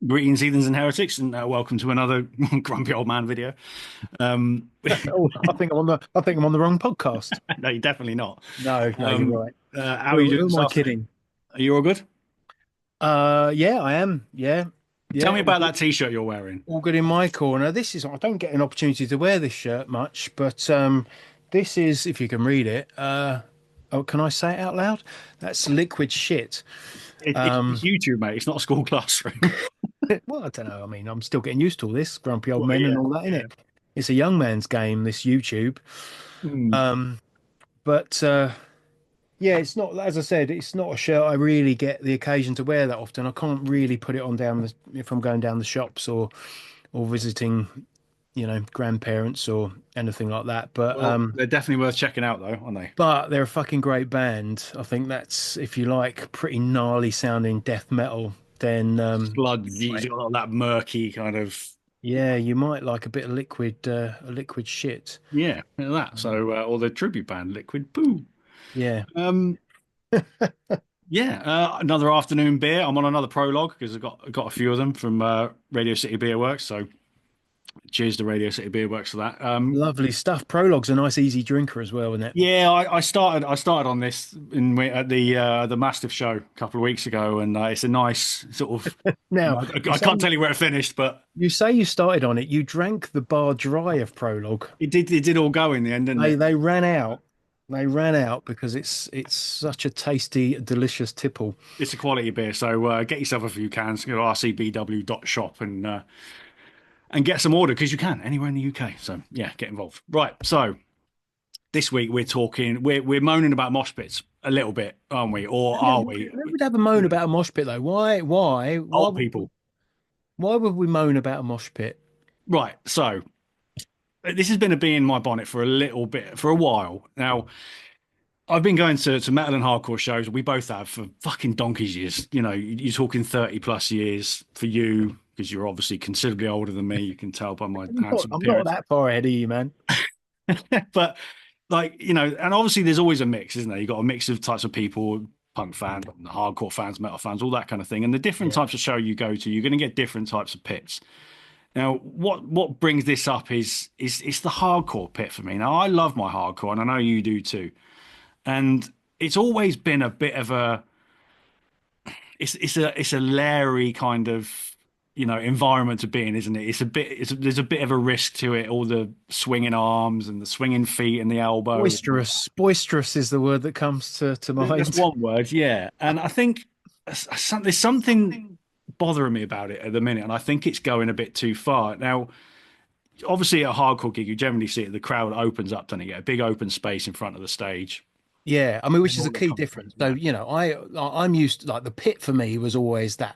Greetings, heathens and heretics, and welcome to another grumpy old man video. Um, Oh, I think I'm on the wrong podcast. no, you're definitely not. No, you're Um, right. how are you doing Who am this I afternoon? kidding? Are you all good? Yeah, I am. Yeah, Tell yeah, me about that t-shirt you're wearing. all good in my corner. I don't get an opportunity to wear this shirt much, but this is, if you can read it. Oh, can I say it out loud? That's liquid shit. It's YouTube, mate. It's not a school classroom. Well, I don't know. I mean, I'm still getting used to all this grumpy old Well, men and yeah, all that, yeah. innit? It's a young man's game, this YouTube. Mm. Um, but Yeah, it's not, as I said, it's not a shirt I really get the occasion to wear that often. I can't really put it on if I'm going down the shops or visiting, grandparents or anything like that. Well, they're definitely worth checking out, though, aren't they? But they're a fucking great band. I think that's if you like pretty gnarly sounding death metal, then Sludgy, right. got that murky kind of. Yeah, you might like a bit of liquid shit. Yeah, that. Um, So, or the tribute band, Liquid Poo. yeah. Um, yeah, another afternoon beer. I'm on another prologue because I got a few of them from Radio City Beer Works. So cheers to Radio City Beer Works for that. Lovely stuff. Prologue's a nice easy drinker as well, isn't it? Yeah, I started on this at the Mastiff show a couple of weeks ago, and it's a nice sort of. Now, you I say can't tell you where it finished, but You say you started on it. You drank the bar dry of Prologue. it did all go in the end, didn't They it? they ran out. They ran out because it's such a tasty, delicious tipple. It's a quality beer, so get yourself a few cans. Go to rcbw.shop and get some order because you can anywhere in the UK. So yeah, get involved. Right, so. This week we're moaning about mosh pits a little bit, aren't we? Or Yeah, are we? we would have a moan about a mosh pit though. Old people. Why would we moan about a mosh pit? Right. So this has been a bee in my bonnet for a little bit, for a while. Now, I've been going to metal and hardcore shows. We both have for fucking donkey's years. You know, you're talking 30 plus years for you, because you're obviously considerably older than me. You can tell by my handsome I'm not appearance. that far ahead of you, man. But like, and obviously there's always a mix, isn't there? You've got a mix of types of people, punk fans, hardcore fans, metal fans, all that kind of thing. And the different Yeah. types of show you go to, you're going to get different types of pits. Now, what brings this up is it's the hardcore pit for me. Now, I love my hardcore, and I know you do too. And it's always been a bit of a it's a leery kind of environment to be in, isn't it? There's a bit of a risk to it, all the swinging arms and the swinging feet and the elbows. Boisterous is the word that comes to That's mind. one word, yeah. And I think there's something bothering me about it at the minute, and I think it's going a bit too far. Now, obviously, at a hardcore gig, you generally see it, the crowd opens up, doesn't it? You get a big open space in front of the stage. Yeah, I mean, which And is a all the key content, difference. So, yeah. I'm used to like the pit for me was always that,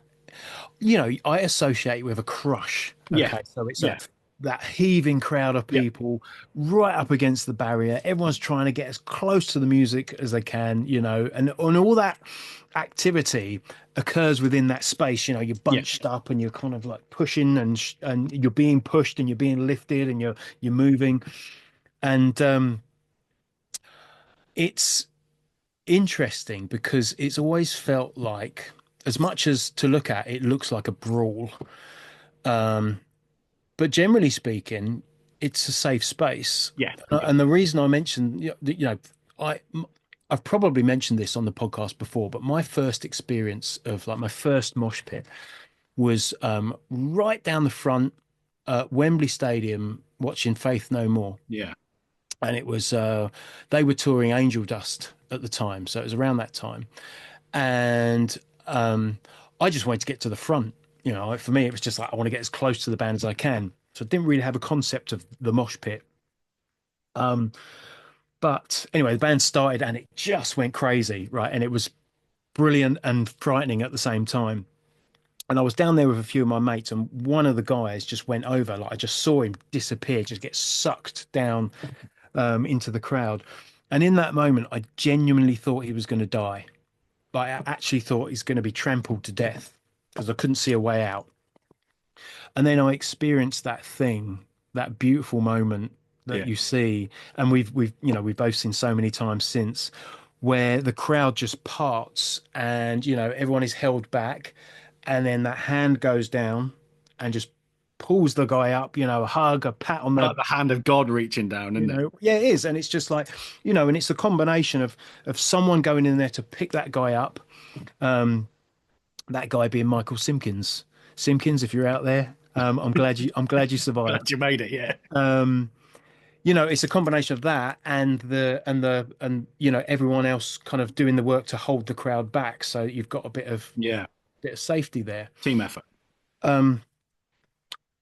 I associate it with a crush. Yeah, Okay, so it's a yeah, that heaving crowd of yeah, people right up against the barrier. Everyone's trying to get as close to the music as they can, and all that activity occurs within that space. You're yeah. bunched up and you're kind of like pushing and you're being pushed and you're being lifted and you're moving. And it's interesting because it's always felt like, as much as to look at, it looks like a brawl. Um, but generally speaking, it's a safe space. Yeah, yeah, And the reason I mentioned, I I've probably mentioned this on the podcast before, but my first experience of like my first mosh pit was right down the front at Wembley Stadium watching Faith No More. yeah, And it was they were touring Angel Dust at the time, so it was around that time. And I just wanted to get to the front. For me, it was just like I want to get as close to the band as I can. So I didn't really have a concept of the mosh pit. Um, but anyway, the band started and it just went crazy, right? And it was brilliant and frightening at the same time. And I was down there with a few of my mates, and one of the guys just went over. Like I just saw him disappear, just get sucked down into the crowd. And in that moment, I genuinely thought he was going to die. Like I actually thought he's going to be trampled to death because I couldn't see a way out. And then I experienced that thing, that beautiful moment that yeah. you see, and we've both seen so many times since, where the crowd just parts and everyone is held back, and then that hand goes down and just pulls the guy up, a hug, a pat on the, Like the hand of God reaching down, isn't it? yeah, it is. And it's just like, and it's a combination of someone going in there to pick that guy up, that guy being Michael Simpkins. Simpkins, if you're out there, I'm glad you survived. Glad you made it. Yeah. It's a combination of that and everyone else kind of doing the work to hold the crowd back, so you've got a Yeah. bit of safety there. Team effort. Um,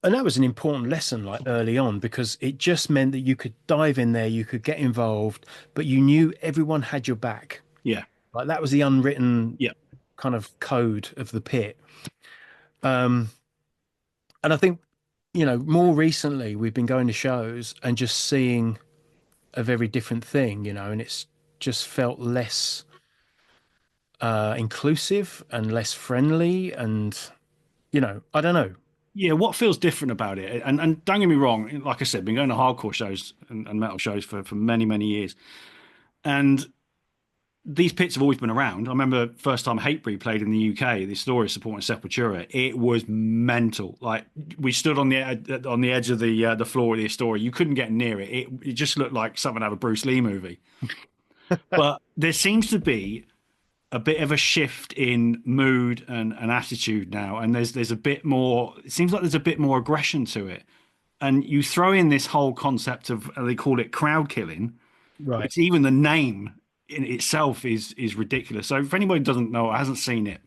and that was an important lesson, like early on, because it just meant that you could dive in there, you could get involved, but you knew everyone had your back. Yeah. Like that was the unwritten Yeah. kind of code of the pit. Um, and I think, more recently we've been going to shows and just seeing a very different thing, and it's just felt less inclusive and less friendly. And, I don't know. Yeah. What feels different about it? And don't get me wrong. Like I said, been going to hardcore shows and metal shows for many, many years. And these pits have always been around. I remember first time Hatebreed played in the UK, the Astoria supporting Sepultura. It was mental. Like we stood on the edge of the floor of the Astoria. You couldn't get near it. It just looked like something out of a Bruce Lee movie. But there seems to be a bit of a shift in mood and attitude now, and there's a bit more. It seems like there's a bit more aggression to it. And you throw in this whole concept of they call it crowd killing, Right. which even the name in itself is ridiculous. So if anybody doesn't know or hasn't seen it,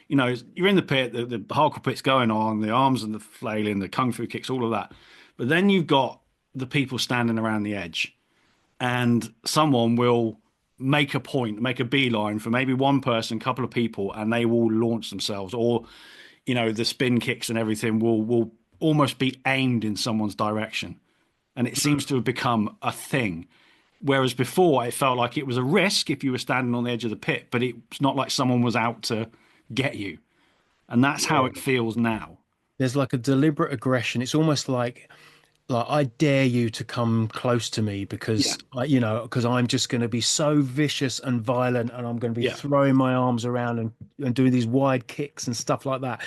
you're in the pit, the hardcore pit's going on, the arms and the flailing, the kung fu kicks, all of that. But then you've got the people standing around the edge, and someone will make a point, make a beeline for maybe one person, couple of people, and they will launch themselves, or the spin kicks and everything will almost be aimed in someone's direction, and it seems to have become a thing. Whereas before, it felt like it was a risk if you were standing on the edge of the pit, but it's not like someone was out to get you. And that's how Yeah. it feels now. There's like a deliberate aggression. It's almost like I dare you to come close to me Yeah. because I'm just going to be so vicious and violent, and I'm going to be Yeah. throwing my arms around and doing these wide kicks and stuff like that.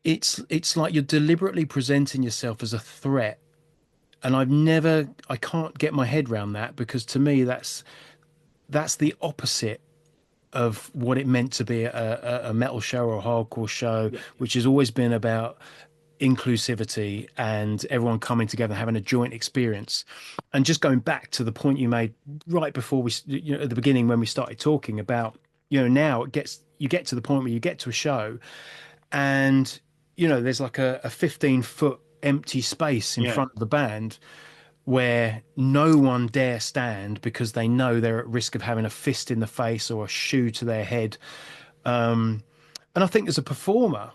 It's like you're deliberately presenting yourself as a threat. And I can't get my head around that, because to me that's the opposite of what it meant to be a metal show or a hardcore show, Yeah. which has always been about inclusivity and everyone coming together, having a joint experience. And just going back to the point you made right before at the beginning when we started talking about, now you get to the point where you get to a show and, there's like a 15-foot empty space in Yeah. front of the band where no one dare stand because they know they're at risk of having a fist in the face or a shoe to their head. And I think as a performer,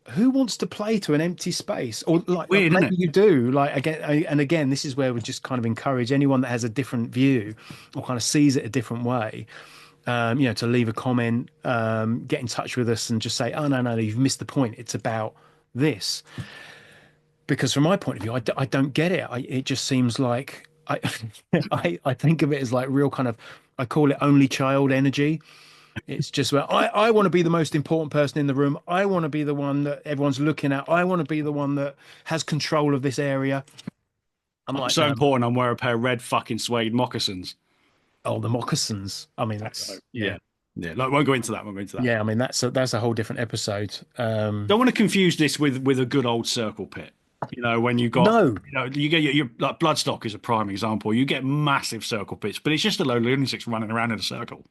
who wants to play to an empty space? Or like Weird, isn't maybe it? you do. Like again, this is where we just kind of encourage anyone that has a different view or kind of sees it a different way. To leave a comment, get in touch with us, and just say, "Oh no, you've missed the point. It's about this." Because from my point of view, I don't get it. It just seems like I think of it as like real kind of, I call it only child energy. It's just where I want to be the most important person in the room. I want to be the one that everyone's looking at. I want to be the one that has control of this area. I'm I'm like, so no, important. I'm wearing a pair of red fucking suede moccasins. oh, the moccasins. I mean, So, that's yeah, yeah. Yeah. Like, won't go into that. Won't go into that. yeah. I mean, that's a whole different episode. Don't want to confuse this with a good old circle pit. When you got, No, you get your like Bloodstock is a prime example. You get massive circle pits, but it's just a load of lunatics running around in a circle.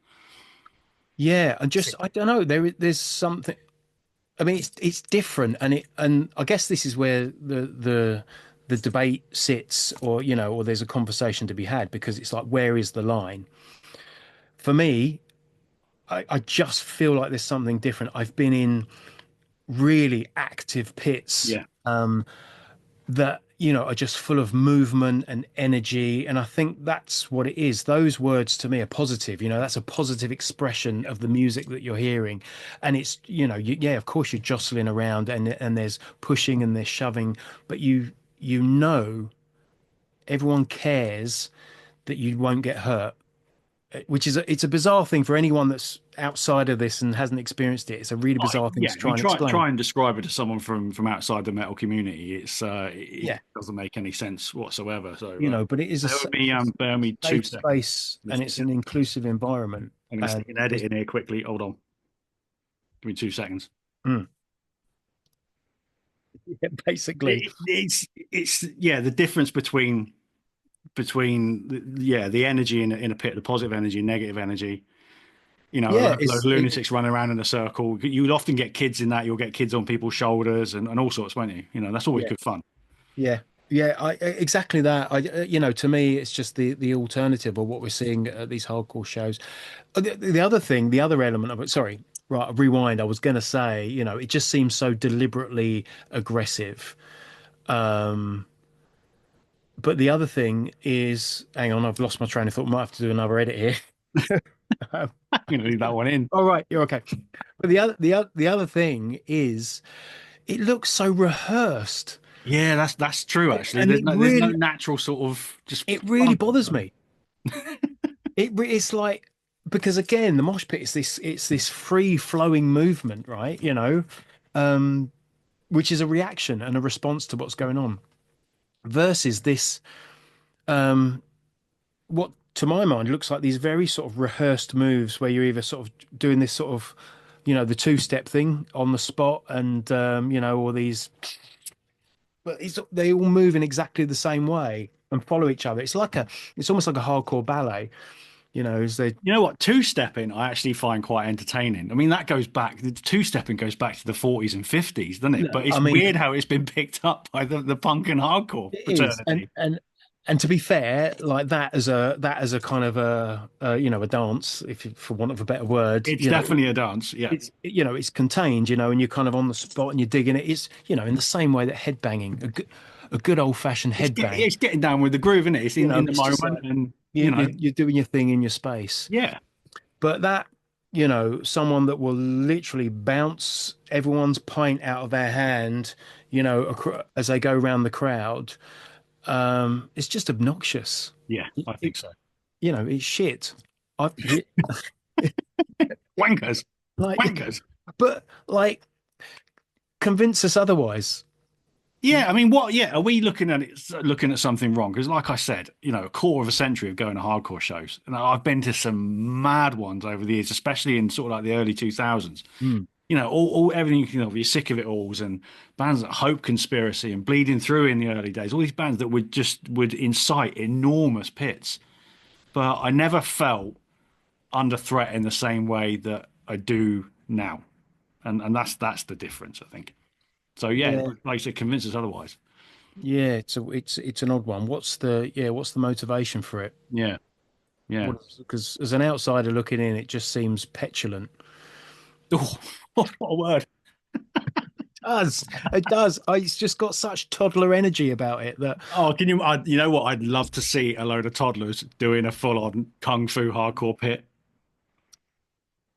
yeah, and just I don't know. There's something. I mean, it's different, and I guess this is where the debate sits, or there's a conversation to be had, because it's like, where is the line? For me, I just feel like there's something different. I've been in really active pits Yeah. that are just full of movement and energy, and I think that's what it is. Those words to me are positive. That's a positive expression of the music that you're hearing, and it's yeah, of course you're jostling around, and there's pushing and there's shoving, but everyone cares that you won't get hurt, which is it's a bizarre thing for anyone that's outside of this and hasn't experienced it. It's a really Oh, bizarre thing yeah, to if try you and try explain. and describe it to someone from outside the metal community, it Yeah, doesn't make any sense whatsoever. So but it is it's a bear me two safe seconds. space and Just, it's an inclusive environment. I'm going to And stick an edit there's, in here quickly. Hold on, give me 2 seconds. mm, yeah, basically, It's yeah, the difference between the energy in a pit, the positive energy, negative energy. You know, a yeah, load of lunatics running around in a circle. You would often get kids in that. You'll get kids on people's shoulders and all sorts, won't you? You know, that's always yeah, good fun. yeah, yeah. Exactly that. To me, it's just the alternative of what we're seeing at these hardcore shows. The other thing, the other element of it. Sorry, right. Rewind. I was going to say, it just seems so deliberately aggressive. Um, but the other thing is, hang on, I've lost my train of thought. Might have to do another edit here. I'm going to leave that one in. All right, you're okay. But the other thing is, it looks so rehearsed, Yeah, that's true. Actually, and there's no natural sort of just it really fun. bothers me. It's like, because again, the mosh pit is this free flowing movement, right? Um, which is a reaction and a response to what's going on, versus this, um, what to my mind looks like these very sort of rehearsed moves where you're either sort of doing this sort of, the two-step thing on the spot, and all these, but they all move in exactly the same way and follow each other. It's almost like a hardcore ballet, as they. You know what? Two stepping I actually find quite entertaining. I mean, that goes back, the two stepping goes back to the 40s and 50s, doesn't it? No, But it's I mean, weird how it's been picked up by the punk and hardcore it is, and fraternity. and to be fair, like that as a kind of a dance, if for want of a better word, It's definitely a dance. Yeah. it's contained, and you're kind of on the spot and you're digging it. It's in the same way that headbanging, a good old fashioned headbang, It's getting down with the groove, isn't it? It's in the it's just moment like and, you're doing your thing in your space. yeah. But that, someone that will literally bounce everyone's pint out of their hand, as they go around the crowd, it's just obnoxious. Yeah, I think It's so. it's shit. I've Wankers. like, Wankers. but like, convince us otherwise. Yeah, I mean, yeah, are we looking at something wrong? Because, like I said, a quarter of a century of going to hardcore shows, and I've been to some mad ones over the years, especially in sort of like the early 2000s. Mm. All everything you can of, you're sick of it alls, and bands like Hope Conspiracy and Bleeding Through in the early days, all these bands that would incite enormous pits. But I never felt under threat in the same way that I do now, and that's the difference, I think. So yeah, Yeah, like I said, convince us otherwise. yeah. It's an odd one. What's the motivation for it? Yeah, yeah. Because as an outsider looking in, it just seems petulant. Oh, what a word. Does it does? It's just got such toddler energy about it that, Oh, you know what? I'd love to see a load of toddlers doing a full-on kung fu hardcore pit.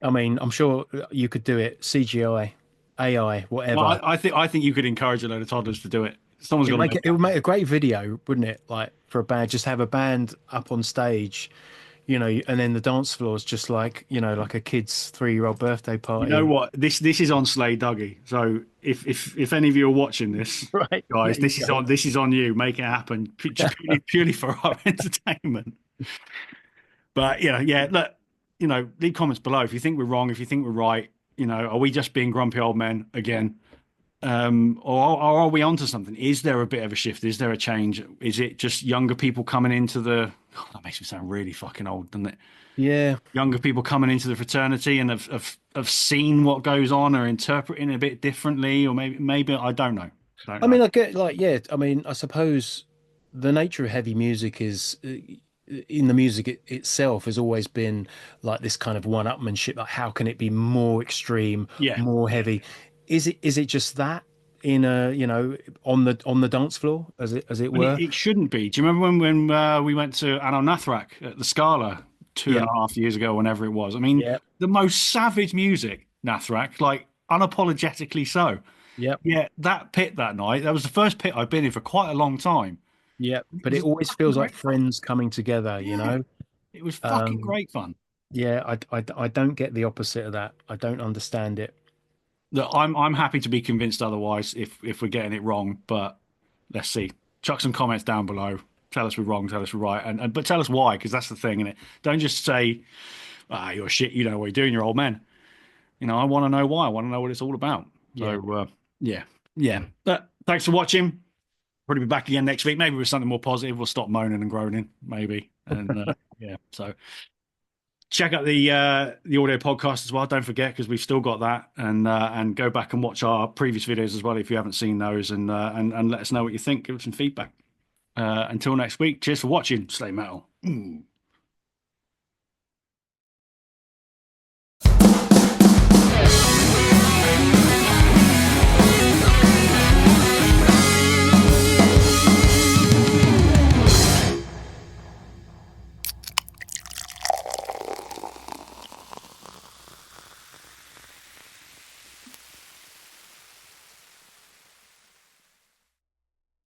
I mean, I'm sure you could do it. CGI, AI, Well, whatever. I think you could encourage a load of toddlers to do it. Someone's got to make It that would make happen. a great video, wouldn't it? Like, for a band, just have a band up on stage, and then the dance floor is just like, like a kid's 3-year-old birthday You know party. what? This is on Slay Dougie. So if any of you are watching this, Right. There guys, you go. this is on you. Make it happen, just purely for our entertainment. But yeah. Look, leave comments below if you think we're wrong, if you think we're right. Are we just being grumpy old men again? Or are we onto something? Is there a bit of a shift? Is there a change? Is it just younger people coming into the? Oh, that makes me sound really fucking old, doesn't it? Yeah. Younger people coming into the fraternity and have seen what goes on or interpreting it a bit differently, or maybe I don't know. Don't I know. mean, I get like, yeah, I mean, I suppose the nature of heavy music is, in the music itself has always been like this kind of one-upmanship. Like, how can it be more extreme, Yeah. more heavy? Is it just that in on the dance floor, as it But were? it shouldn't be. Do you remember when we went to Anno Nathrak at the Scala two and Yeah, a half years ago, whenever it was? I mean, yeah, the most savage music, Nathrak, like unapologetically so. yeah, Yeah, that pit that night, that was the first pit I've been in for quite a long time. yeah. It But it was always fucking feels like great fun. friends coming together, Yeah. It was fucking Um, great fun. yeah, I don't get the opposite of that. I don't understand it. Look, I'm happy to be convinced otherwise if we're getting it wrong, but let's see. Chuck some comments down below. Tell us we're wrong, tell us we're right, and but tell us why, because that's the thing, innit? Don't just say, "Ah, you're shit. You know what you're doing. You're old man." I want to know why. I want to know what it's all about. Yeah, So yeah, yeah. But thanks for watching. Probably be back again next week. Maybe with something more positive. We'll stop moaning and groaning, maybe. And yeah. So check out the audio podcast as well. Don't forget because we've still got that, and go back and watch our previous videos as well if you haven't seen those, and let us know what you think. Give us some feedback. Until next week. Cheers for watching. Stay metal.